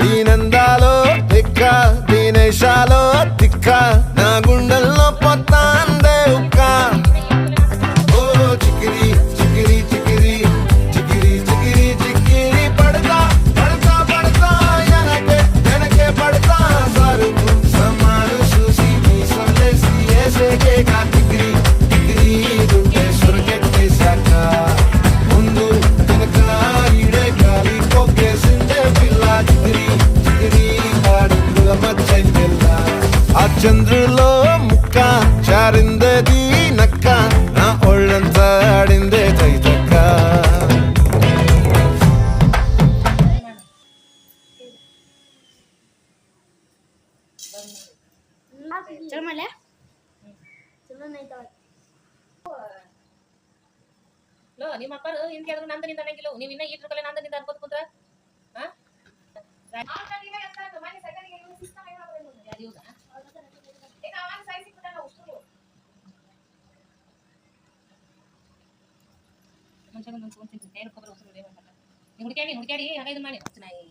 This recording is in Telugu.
దీనందాలో తిక్క దీనేశాలో తిక్క నా గుండెల్లో పొత్తాందే ఉక్క ఓ చికిరి చికిరి చికిరి చికిరి చికిరి చికిరి పడతా పడతా పడతా వెనకే పడతా సరుకు సమాను చూసి మీ సందేశి ఏసేకే కా చికిరి చికిరి దుంటే సురకెట్టేశాక ముందు వెనక ఈడే గాలి కొక్కేసిందే పిల్ల చికిరి చికిరి ఆడుకుల మచ్చై పిల్ల ఆ చంద్రులో ముక్క చారిందది నక్క నా ఒళ్ళంతా ఆడిందే తైతక్క ನಿಮ್ಮ ಅಪ್ಪರು ಹಿಂಗೆ ನಂದು ನಿಂತ ಅನ್ನಂಗಿಲ್ಲ ನೀವು ಇನ್ನ ಈಟ್ರ ಕಲೆ ನಂದು ನಿಂತ ಅನ್ಕೋತ ಕುಂತ್ರ ಹುಡುಕ್ಯಾಡಿ ಹುಡುಕ್ಯಾಡಿ ಹಾಗೈದು ಮಾಡಿ ಚೆನ್ನಾಗಿ